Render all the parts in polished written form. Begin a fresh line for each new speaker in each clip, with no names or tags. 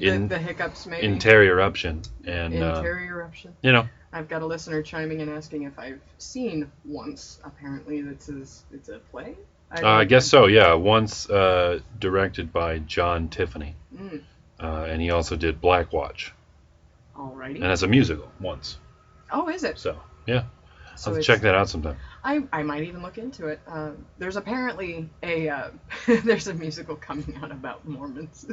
the hiccups, maybe.
Interruption. And,
Interruption.
you know.
I've got a listener chiming in asking if I've seen Once. Apparently, it's a play?
I guess so, yeah. Once directed by John Tiffany.
Mm.
And he also did Black Watch.
Alrighty.
And as a musical, Once.
Oh, is it?
So, yeah.
So
I'll have to check that out sometime.
I might even look into it. There's apparently there's a musical coming out about Mormons.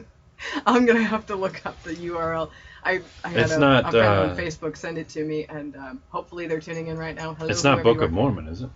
I'm gonna have to look up the URL. I had a friend on Facebook send it to me, and hopefully they're tuning in right now. Hello,
it's not Book of Mormon, is it?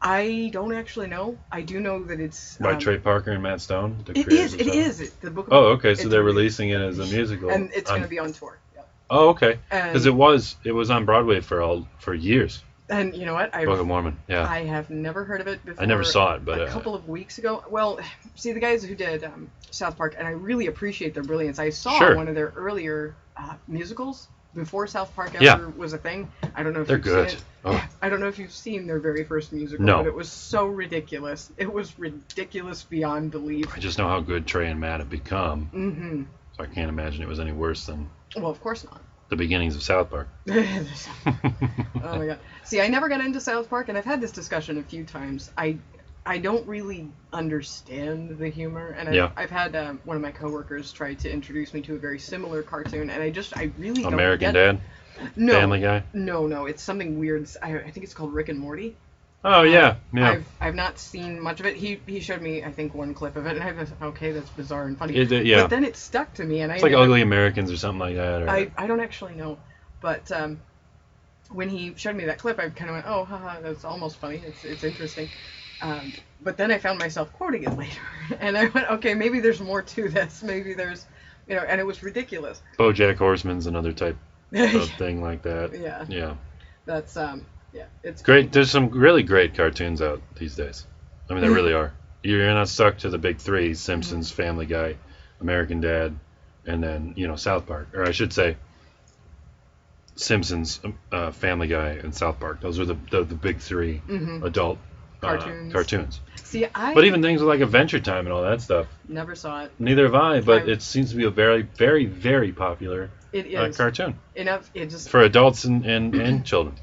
I don't actually know. I do know that it's
by Trey Parker and Matt Stone.
It is. The Book of
Oh, okay. So they're releasing it as a musical,
and it's going to be on tour. Yep.
Oh, okay. Because it was on Broadway for years.
And you know what?
Book of Mormon. Yeah.
I have never heard of it before.
I never saw it, but
a couple of weeks ago. Well, see the guys who did South Park, and I really appreciate their brilliance. I saw one of their earlier musicals before South Park ever was a thing. I don't know if
they're
you've
good.
seen it.
Oh.
I don't know if you've seen their very first musical,
No.
but it was so ridiculous. It was ridiculous beyond belief.
I just know how good Trey and Matt have become.
Mm-hmm.
So I can't imagine it was any worse than.
Well, of course not.
The beginnings of South Park.
Oh my god. See, I never got into South Park, and I've had this discussion a few times. I don't really understand the humor, and I've had one of my coworkers try to introduce me to a very similar cartoon, and I really don't
American
get
Dad?
No.
Family Guy?
No, it's something weird. I think it's called Rick and Morty.
Oh, yeah.
I've not seen much of it. He showed me, I think, one clip of it, and I was okay, that's bizarre and funny.
Yeah.
But then it stuck to me, and
it's like Ugly Americans or something like that. Or...
I don't actually know, but when he showed me that clip, I kind of went, oh, haha, that's almost funny. It's interesting. But then I found myself quoting it later, and I went, okay, maybe there's more to this. Maybe there's, and it was ridiculous.
BoJack Horseman's another type of thing like that.
Yeah.
Yeah.
That's it's
great. There's some really great cartoons out these days. I mean, there really are. You're not stuck to the big three: Simpsons, Family Guy, American Dad, and then South Park, or I should say, Simpsons, Family Guy, and South Park. Those are the big three adult cartoons.
See,
but even things like Adventure Time and all that stuff.
Never saw it.
Neither have I, but it seems to be a very, very, very popular cartoon.
It just
for adults and children.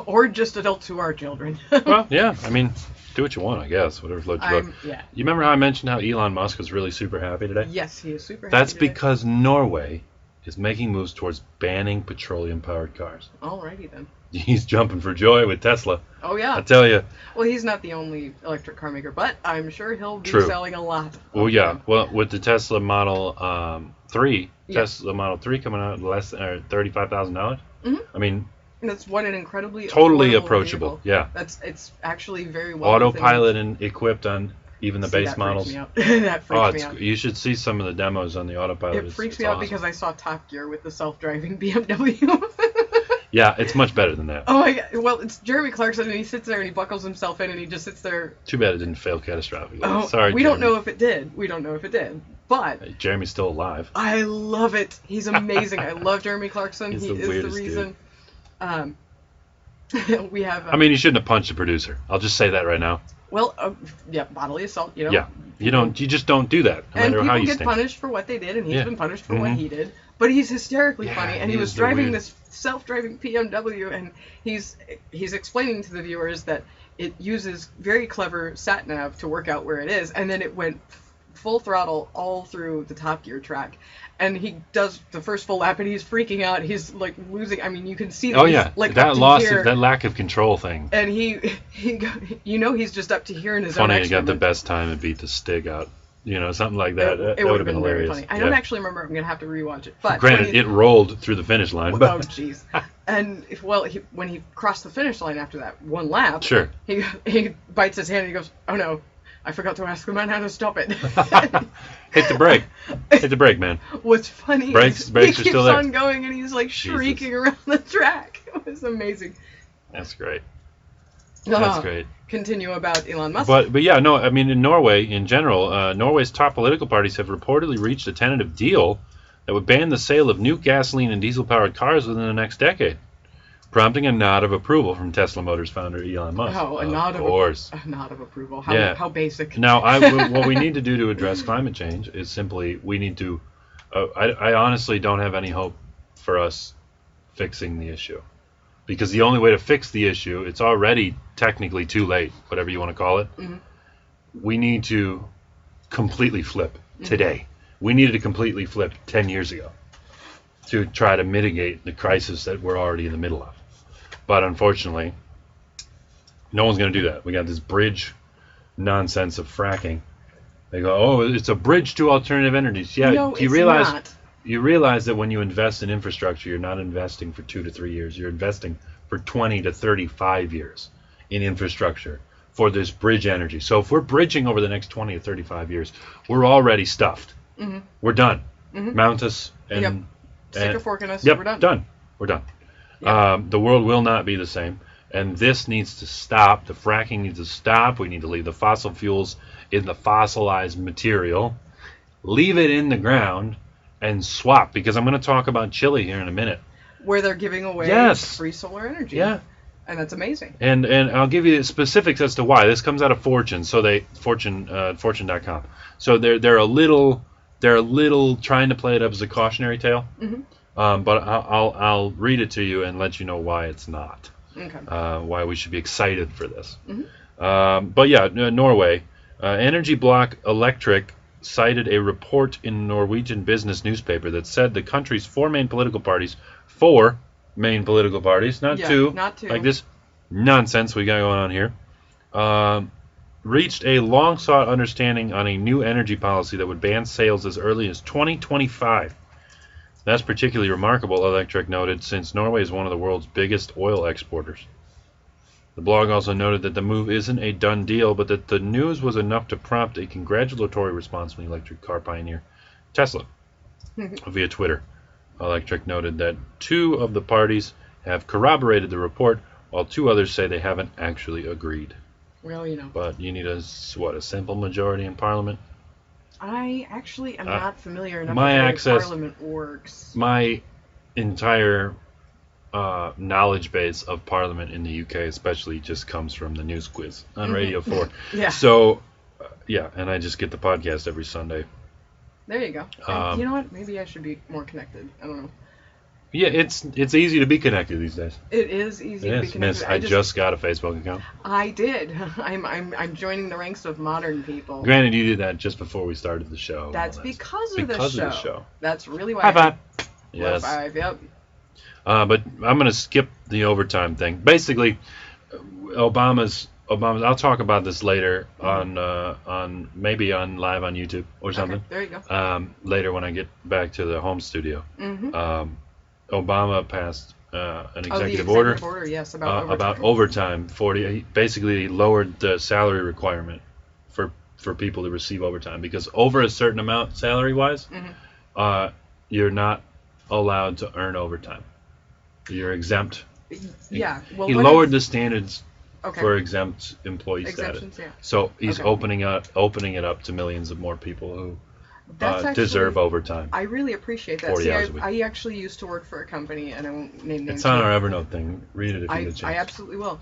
Or just adults who are children.
Well, yeah. I mean, do what you want, I guess. Whatever floats your boat.
Yeah.
You remember how I mentioned how Elon Musk was really super happy today?
Yes, he is super happy.
That's because Norway is making moves towards banning petroleum-powered cars.
Alrighty then.
He's jumping for joy with Tesla.
Oh yeah.
I tell you.
Well, he's not the only electric car maker, but I'm sure he'll be selling a lot.
Well, yeah. Well, with the Tesla Model 3, Tesla Model 3 coming out less than $35,000.
Mm-hmm.
I mean.
That's what an incredibly
totally approachable.
Vehicle. Yeah. It's actually very well
autopilot and equipped on even the base models.
That freaks me out.
You should see some of the demos on the autopilot.
It freaks me out because I saw Top Gear with the self-driving BMW.
Yeah, it's much better than that.
Oh my god! Well, it's Jeremy Clarkson, and he sits there and he buckles himself in, and he just sits there.
Too bad it didn't fail catastrophically.
Oh,
sorry.
We don't know if it did. But
Jeremy's still alive.
I love it. He's amazing. I love Jeremy Clarkson.
He's
he
the
is the reason. We have.
I mean, you shouldn't have punched the producer. I'll just say that right now.
Well, bodily assault.
Yeah, you just don't do that. No matter how you
get punished for what they did, and he's been punished for what he did. But he's hysterically funny, and he was driving this self-driving BMW, and he's explaining to the viewers that it uses very clever sat nav to work out where it is, and then it went full throttle all through the Top Gear track. And he does the first full lap, and he's freaking out. He's like losing. I mean, you can see that
that lack of control thing.
And he's just up to here in his
own.
Funny,
he got the best time and beat the Stig out. Something like that.
It would have been hilarious. Very funny. I don't actually remember. I'm gonna have to rewatch it. But
granted, it rolled through the finish line.
Oh jeez. And when he crossed the finish line after that one lap,
sure,
he bites his hand and he goes, "Oh no, I forgot to ask the man how to stop it."
Hit the brake. Hit the brake, man.
What's funny
brakes
is
are
he
still
keeps
there.
on going and he's like shrieking around the track. It was amazing.
That's great. That's great.
Continue about Elon Musk.
But yeah, no, I mean, in Norway, in general, Norway's top political parties have reportedly reached a tentative deal that would ban the sale of new gasoline and diesel-powered cars within the next decade, prompting a nod of approval from Tesla Motors founder Elon Musk.
Oh, a nod of approval. How basic.
Now, what we need to do to address climate change is simply we need to I honestly don't have any hope for us fixing the issue. Because the only way to fix the issue, it's already technically too late, whatever you want to call it.
Mm-hmm.
We need to completely flip today. We needed to completely flip 10 years ago to try to mitigate the crisis that we're already in the middle of. But unfortunately, no one's going to do that. We got this bridge nonsense of fracking. They go, oh, it's a bridge to alternative energies. Yeah,
no,
do you realize?
Not.
You realize that when you invest in infrastructure, you're not investing for 2 to 3 years. You're investing for 20 to 35 years in infrastructure for this bridge energy. So if we're bridging over the next 20 to 35 years, we're already stuffed.
Mm-hmm.
We're done.
Mm-hmm.
Mount us and
stick a fork in us.
Yep,
We're done.
Done. We're done.
Yep.
The world will not be the same, and this needs to stop. The fracking needs to stop. We need to leave the fossil fuels in the fossilized material, leave it in the ground, and swap. Because I'm going to talk about Chile here in a minute,
where they're giving away free solar energy.
Yeah.
And that's amazing.
And I'll give you specifics as to why. This comes out of Fortune, Fortune.com. So they're a little trying to play it up as a cautionary tale.
Mm-hmm.
But I'll read it to you and let you know why it's not.
Okay.
Why we should be excited for this.
Mm-hmm.
But yeah, Norway, Energy Block Electric cited a report in a Norwegian business newspaper that said the country's four main political parties, not two, like this nonsense we got going on here, reached a long-sought understanding on a new energy policy that would ban sales as early as 2025. That's particularly remarkable, Electric noted, since Norway is one of the world's biggest oil exporters. The blog also noted that the move isn't a done deal, but that the news was enough to prompt a congratulatory response from the electric car pioneer Tesla via Twitter. Electric noted that 2 of the parties have corroborated the report, while 2 others say they haven't actually agreed.
Well, you know.
But you need a simple majority in Parliament?
I actually am not familiar enough
with how
Parliament works.
My entire knowledge base of Parliament in the UK especially just comes from the news quiz on Radio 4.
Yeah.
So, and I just get the podcast every Sunday.
There you go. You know what? Maybe I should be more connected. I don't know.
Yeah, it's easy to be connected these days.
It is easy to be connected.
I just got a Facebook account.
I did. I'm joining the ranks of modern people.
Granted, you did that just before we started the show.
That's because of the show. That's really why.
High five. Yes.
High five. Yep.
But I'm going to skip the overtime thing. Basically, Obama's. I'll talk about this later on maybe on live on YouTube or something.
Okay, there you go.
Later when I get back to the home studio.
Mm-hmm.
Obama passed an executive
order.
Yes,
about
overtime. 40. He basically lowered the salary requirement for people to receive overtime because over a certain amount salary-wise, you're not allowed to earn overtime. You're exempt.
Yeah. Well,
he lowered the standards for exempt employee status.
Yeah.
So he's opening it up to millions of more people who deserve overtime.
I really appreciate that.
40 hours a week.
I actually used to work for a company, and I won't name names.
It's on our Evernote thing. Read it if you get a chance.
I absolutely will.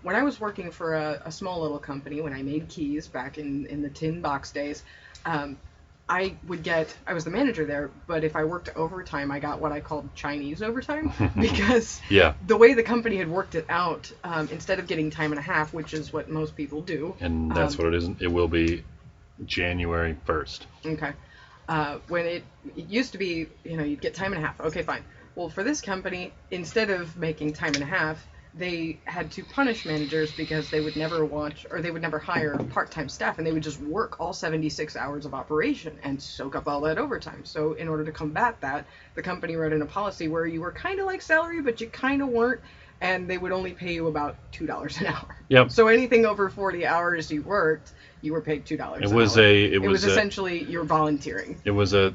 When I was working for a small little company, when I made keys back in the tin box days, I was the manager there, but if I worked overtime, I got what I called Chinese overtime because the way the company had worked it out, instead of getting time and a half, which is what most people do.
And that's what it is. It will be January 1st.
Okay. When it used to be, you'd get time and a half. Okay, fine. Well, for this company, instead of making time and a half, they had to punish managers because they would never hire part-time staff, and they would just work all 76 hours of operation and soak up all that overtime. So in order to combat that, the company wrote in a policy where you were kind of like salary, but you kind of weren't, and they would only pay you about $2 an hour. Yep. So anything over 40 hours you worked, you were paid $2 an hour. It was essentially you're volunteering.
It was a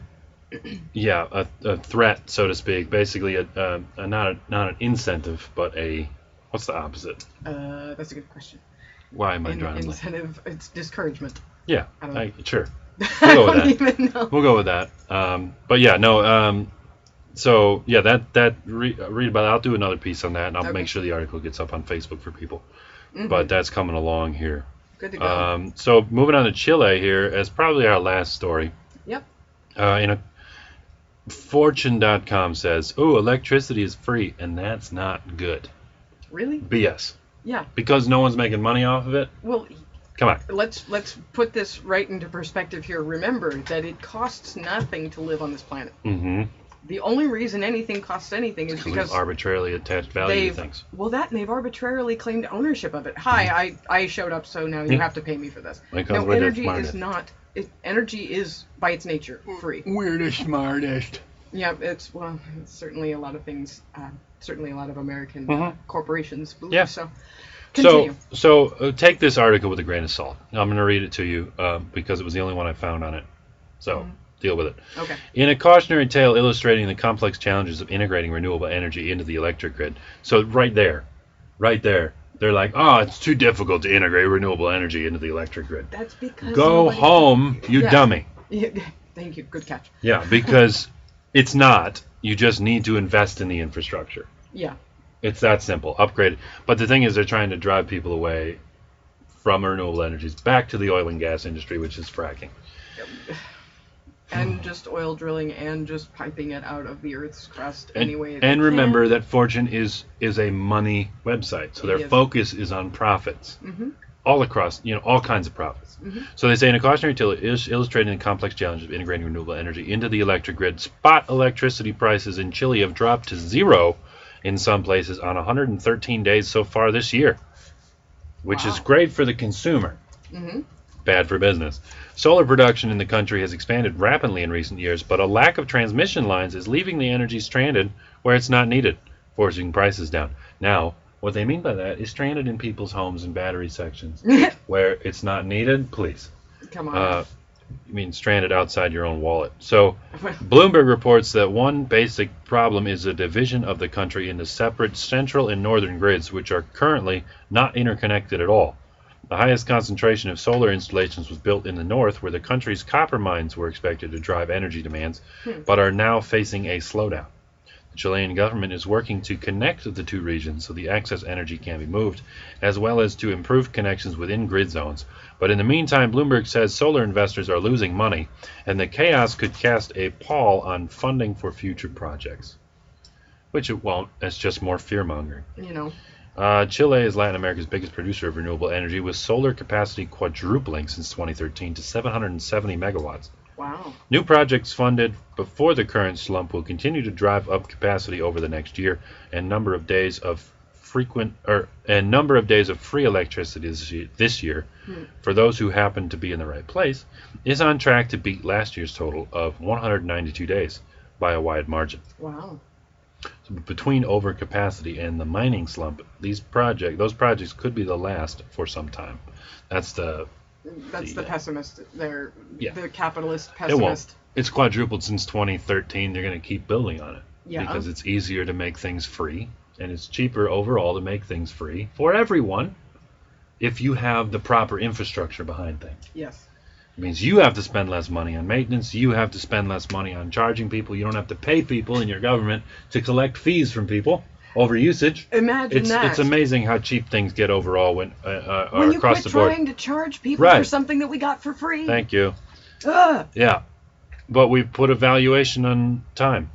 threat, so to speak. Basically, not an incentive, but a what's the opposite?
That's a good question.
Why am I drawing
incentive? It's discouragement.
Yeah, sure.
We'll go with that. Even know.
We'll go with that. But yeah, no. So yeah, read about it. I'll do another piece on that, and I'll make sure the article gets up on Facebook for people. Mm-hmm. But that's coming along here.
Good to go.
So moving on to Chile here as probably our last story.
Yep.
Fortune.com says, "Oh, electricity is free, and that's not good."
Really?
BS.
Yeah.
Because no one's making money off of it?
Well,
come on.
Let's put this right into perspective here. Remember that it costs nothing to live on this planet.
Mm-hmm.
The only reason anything costs anything is because
we've arbitrarily attached value to things.
Well, and they've arbitrarily claimed ownership of it. Hi, I showed up, so now you have to pay me for this.
Because
no, energy is not. Energy is by its nature free.
We're the smartest.
Yeah, it's certainly a lot of things. Certainly a lot of American corporations believe. Yeah. So. Continue.
So take this article with a grain of salt. I'm going to read it to you because it was the only one I found on it. So deal with it.
Okay.
In a cautionary tale illustrating the complex challenges of integrating renewable energy into the electric grid. So right there, they're like, oh, it's too difficult to integrate renewable energy into the electric grid.
That's because
go home, you dummy.
Yeah. Thank you. Good catch.
Yeah, because it's not. You just need to invest in the infrastructure.
Yeah.
It's that simple. Upgrade. But the thing is, they're trying to drive people away from renewable energies back to the oil and gas industry, which is fracking.
And just oil drilling and just piping it out of the Earth's crust anyway.
And remember that Fortune is a money website, so their focus is on profits. Mm-hmm. All across, all kinds of profits. Mm-hmm. So they say in a cautionary tale illustrating the complex challenges of integrating renewable energy into the electric grid, spot electricity prices in Chile have dropped to zero in some places on 113 days so far this year, which is great for the consumer, bad for business. Solar production in the country has expanded rapidly in recent years, but a lack of transmission lines is leaving the energy stranded where it's not needed, forcing prices down. Now, what they mean by that is stranded in people's homes and battery sections where it's not needed, please.
Come on.
You mean stranded outside your own wallet. So Bloomberg reports that one basic problem is the division of the country into separate central and northern grids, which are currently not interconnected at all. The highest concentration of solar installations was built in the north, where the country's copper mines were expected to drive energy demands, but are now facing a slowdown. The Chilean government is working to connect the two regions so the excess energy can be moved, as well as to improve connections within grid zones. But in the meantime, Bloomberg says solar investors are losing money, and the chaos could cast a pall on funding for future projects. Which it won't. It's just more fear-mongering. Chile is Latin America's biggest producer of renewable energy, with solar capacity quadrupling since 2013 to 770 megawatts.
Wow. New
projects funded before the current slump will continue to drive up capacity over the next year, and number of days of free electricity this year, for those who happen to be in the right place, is on track to beat last year's total of 192 days by a wide margin.
Wow.
So between overcapacity and the mining slump, those projects could be the last for some time. That's the
pessimist. The capitalist pessimist.
It won't. It's quadrupled since 2013. They're going to keep building on it because it's easier to make things free, and it's cheaper overall to make things free for everyone if you have the proper infrastructure behind things.
Yes.
It means you have to spend less money on maintenance. You have to spend less money on charging people. You don't have to pay people in your government to collect fees from people over usage.
Imagine that.
It's amazing how cheap things get overall when
you
across the board.
trying to charge people for something that we got for free.
Thank you. Yeah, but we put a valuation on time.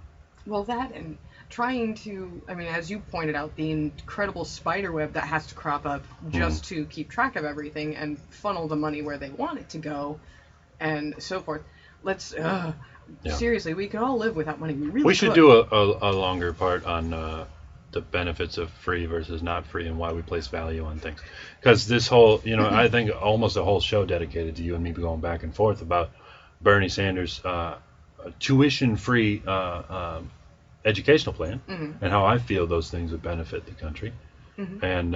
Well, that and trying to, as you pointed out, the incredible spider web that has to crop up just to keep track of everything and funnel the money where they want it to go, and so forth. Let's seriously, we could all live without money. We
should do a longer part on the benefits of free versus not free and why we place value on things. Because this whole, I think almost a whole show dedicated to you and me going back and forth about Bernie Sanders' tuition-free educational plan and how I feel those things would benefit the country. And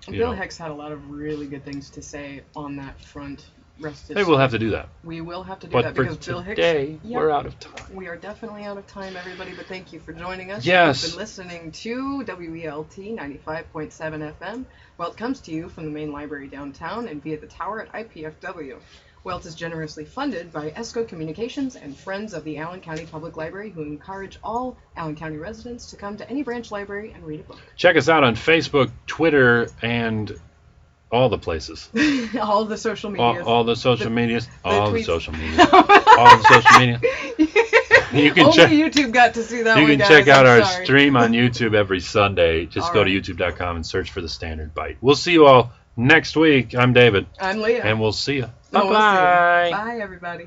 Bill Hicks had a lot of really good things to say on that front.
Maybe we'll have to do that.
We will have to do that because Bill Hicks.
Today, we're out of time.
We are definitely out of time, everybody. But thank you for joining us.
Yes.
You've been listening to WELT 95.7 FM. Well, it comes to you from the main library downtown and via the tower at IPFW. WELT is generously funded by ESCO Communications and Friends of the Allen County Public Library, who encourage all Allen County residents to come to any branch library and read a book.
Check us out on Facebook, Twitter, and all the places.
All the social medias.
All the social medias. All the social medias. All the social media. You can
Only
check.
YouTube got to see that
You
one,
can
guys.
check out
I'm
our
sorry.
stream on YouTube every Sunday. Just
All
go
right.
to youtube.com and search for the Standard Byte. We'll see you all next week. I'm David.
I'm Leah.
And we'll see you.
No, we'll see you.
Bye-bye.
Bye, everybody.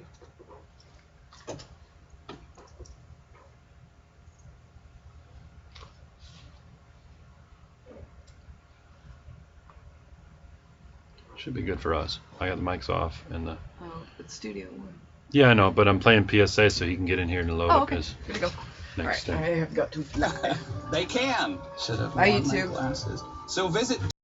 Should be good for us. I got the mics off and the.
Oh, it's Studio One.
Yeah, I know, but I'm playing PSA so he can get in here and load up
Okay.
his
Good to go.
next
All right,
thing.
I have got to fly.
They can. Should have
Bye,
worn my
YouTube.
glasses. So visit